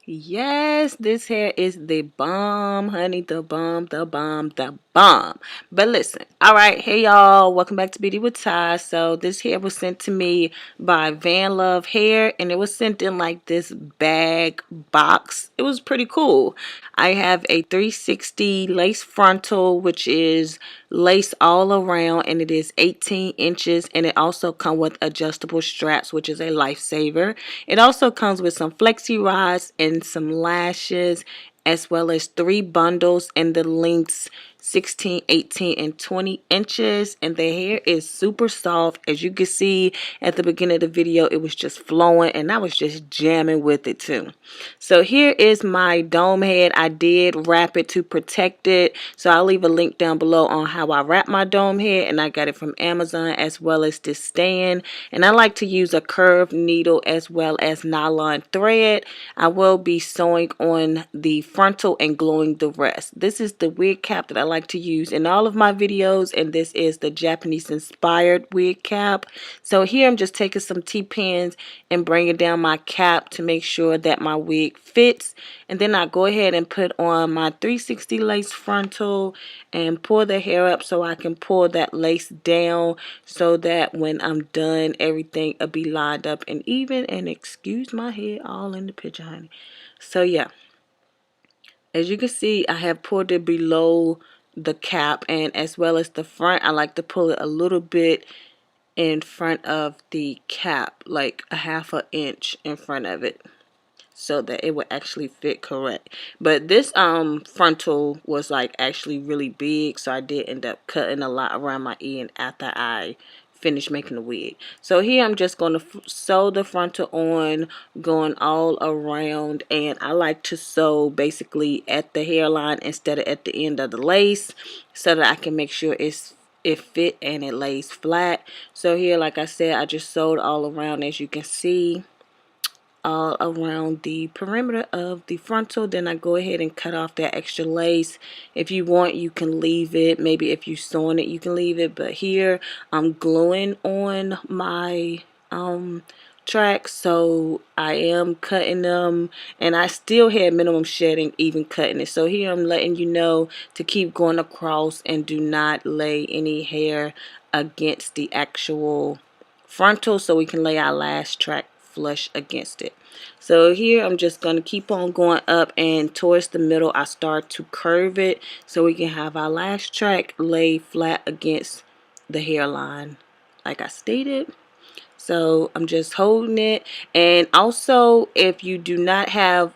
Yes, this hair is the bomb, honey. The bomb, the bomb, the bomb. But listen, all right, hey y'all, welcome back to Beauty with Ty. So this hair was sent to me by Vanlov Hair, and it was sent in like this bag box. It was pretty cool. I have a 360 lace frontal, which is lace all around, and it is 18 inches, and it also comes with adjustable straps, which is a lifesaver. It also comes with some flexi rods and some lashes, as well as 3 bundles in the lengths 16, 18, and 20 inches. And the hair is super soft. As you can see at the beginning of the video, it was just flowing, and I was just jamming with it too. So here is my dome head. I did wrap it to protect it. So I'll leave a link down below on how I wrap my dome head, and I got it from Amazon, as well as this stand. And I like to use a curved needle as well as nylon thread. I will be sewing on the frontal and gluing the rest. This is the wig cap that I like to use in all of my videos, and this is the Japanese inspired wig cap. So here I'm just taking some T-pins and bringing down my cap to make sure that my wig fits, and then I go ahead and put on my 360 lace frontal and pull the hair up so I can pull that lace down, so that when I'm done, everything will be lined up and even. And excuse my hair all in the picture, honey. So yeah, as you can see, I have pulled it below the cap, and as well as the front, I like to pull it a little bit in front of the cap, like a half an inch in front of it, so that it would actually fit correct. But this frontal was like actually really big, so I did end up cutting a lot around my ear after I finished making the wig. So here I'm just going to sew the frontal on, going all around, and I like to sew basically at the hairline instead of at the end of the lace, so that I can make sure it fit and it lays flat. So here, like I said, I just sewed all around, as you can see, all around the perimeter of the frontal. Then I go ahead and cut off that extra lace. If you want, you can leave it. Maybe if you're sewing it, you can leave it. But here I'm gluing on my tracks, so I am cutting them, and I still had minimum shedding even cutting it. So here I'm letting you know to keep going across and do not lay any hair against the actual frontal, so we can lay our last track flush against it. So here I'm just going to keep on going up, and towards the middle I start to curve it so we can have our last track lay flat against the hairline, like I stated. So I'm just holding it. And also, if you do not have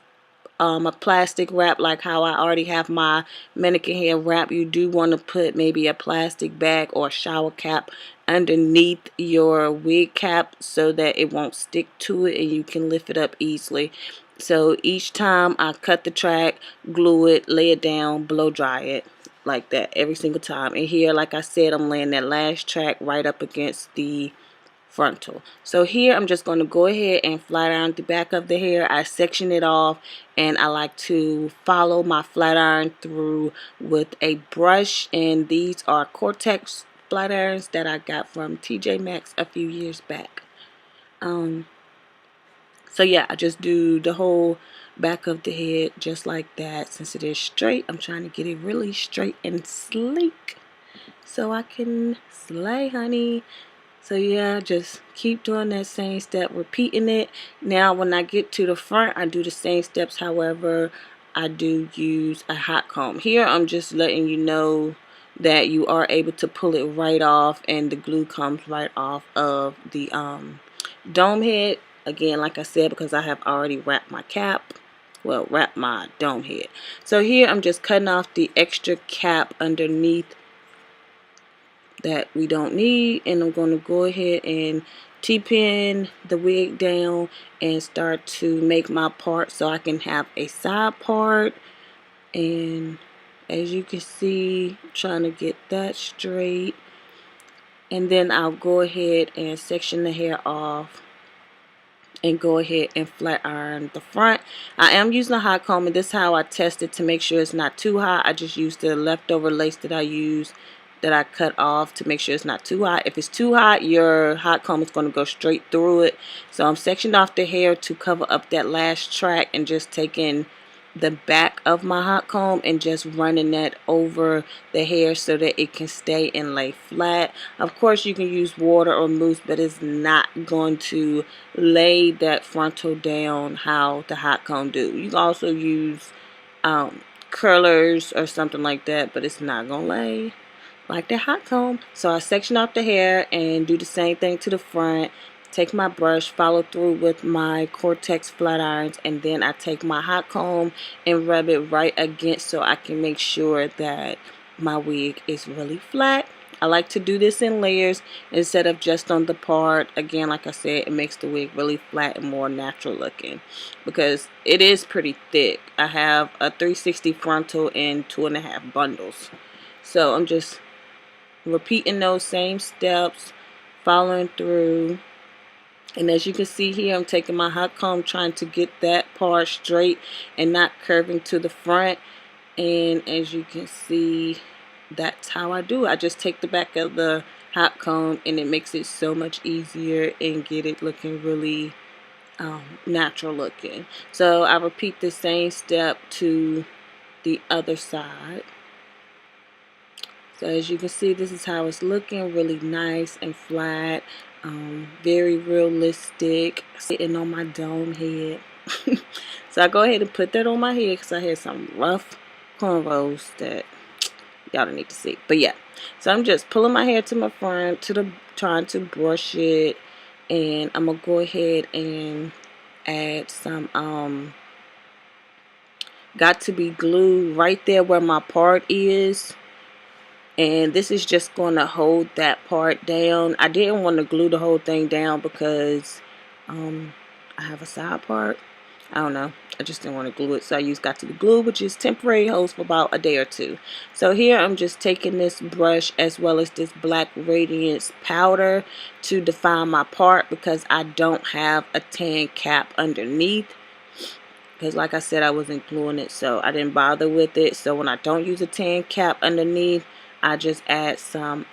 a plastic wrap, like how I already have my mannequin hair wrap, you do want to put maybe a plastic bag or a shower cap underneath your wig cap so that it won't stick to it and you can lift it up easily. So each time I cut the track, glue it, lay it down, blow dry it, like that every single time. And here, like I said, I'm laying that last track right up against the frontal. So here I'm just going to go ahead and flat iron the back of the hair. I section it off, and I like to follow my flat iron through with a brush, and these are Cortex flat irons that I got from TJ Maxx a few years back. So yeah, I just do the whole back of the head just like that. Since it is straight, I'm trying to get it really straight and sleek so I can slay, honey. So yeah, just keep doing that same step, repeating it. Now when I get to the front, I do the same steps. However, I do use a hot comb. Here I'm just letting you know that you are able to pull it right off, and the glue comes right off of the dome head. Again, like I said, because I have already wrapped my cap. Well, wrapped my dome head. So here I'm just cutting off the extra cap underneath that we don't need, and I'm going to go ahead and T-pin the wig down and start to make my part so I can have a side part. And as you can see, I'm trying to get that straight. And then I'll go ahead and section the hair off and go ahead and flat iron the front. I am using a hot comb, and this is how I test it to make sure it's not too hot. I just use the leftover lace that I use, that I cut off, to make sure it's not too hot. If it's too hot, your hot comb is going to go straight through it. So I'm sectioning off the hair to cover up that last track, and just taking the back of my hot comb and just running that over the hair so that it can stay and lay flat. Of course, you can use water or mousse, but it's not going to lay that frontal down how the hot comb do. You can also use curlers or something like that, but it's not gonna lay like the hot comb. So I section off the hair and do the same thing to the front. Take my brush, follow through with my Cortex flat irons, and then I take my hot comb and rub it right against, so I can make sure that my wig is really flat. I like to do this in layers instead of just on the part. Again, like I said, it makes the wig really flat and more natural looking, because it is pretty thick. I have a 360 frontal in 2.5 bundles. So I'm just repeating those same steps, following through. And as you can see here, I'm taking my hot comb, trying to get that part straight and not curving to the front. And as you can see, that's how I do it. I just take the back of the hot comb, and it makes it so much easier and get it looking really natural looking. So I repeat the same step to the other side. So as you can see, this is how it's looking, really nice and flat. Very realistic, sitting on my dome head. So I go ahead and put that on my head because I had some rough cornrows that y'all don't need to see. But yeah, so I'm just pulling my hair to my front, trying to brush it, and I'm gonna go ahead and add some got to be glue right there where my part is. And this is just going to hold that part down. I didn't want to glue the whole thing down because I have a side part. I don't know. I just didn't want to glue it. So I used Got to Be Glue, which is temporary, holds for about a day or two. So here I'm just taking this brush as well as this Black Radiance powder to define my part, because I don't have a tan cap underneath. Because like I said, I wasn't gluing it, so I didn't bother with it. So when I don't use a tan cap underneath, I just add some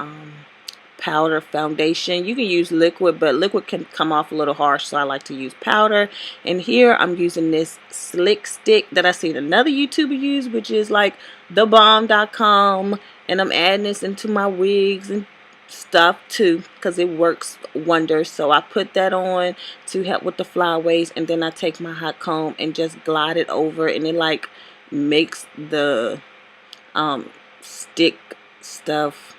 powder foundation. You can use liquid, but liquid can come off a little harsh, so I like to use powder. And here I'm using this slick stick that I seen another YouTuber use, which is like thebomb.com, and I'm adding this into my wigs and stuff too, because it works wonders. So I put that on to help with the flyaways, and then I take my hot comb and just glide it over, and it like makes the stick stuff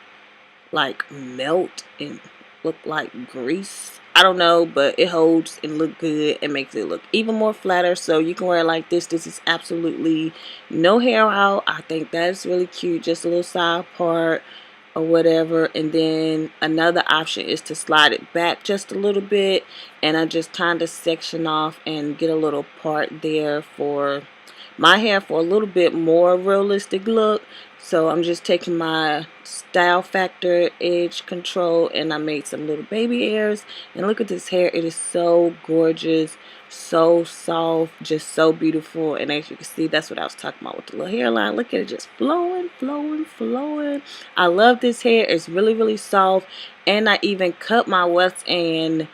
like melt and look like grease. I don't know, but it holds and look good and makes it look even more flatter. So you can wear it like this. This is absolutely no hair out. I think that's really cute. Just a little side part or whatever. And then another option is to slide it back just a little bit, and I just kind of section off and get a little part there for my hair for a little bit more realistic look. So I'm just taking my Style Factor Edge Control, and I made some little baby hairs. And look at this hair. It is so gorgeous, so soft, just so beautiful. And as you can see, that's what I was talking about with the little hairline. Look at it, just flowing, flowing, flowing. I love this hair. It's really, really soft. And I even cut my wefts, and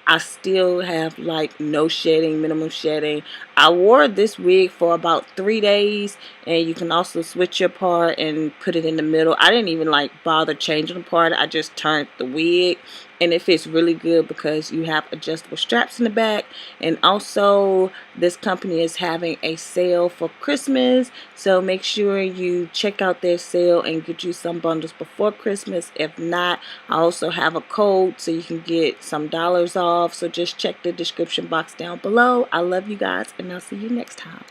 I still have like no shedding, minimum shedding. I wore this wig for about 3 days, and you can also switch your part and put it in the middle. I didn't even like bother changing the part. I just turned the wig, and it fits really good because you have adjustable straps in the back. And also this company is having a sale for Christmas, so make sure you check out their sale and get you some bundles before Christmas. If not, I also have a code so you can get some dollars off. So just check the description box down below. I love you guys, and I'll see you next time.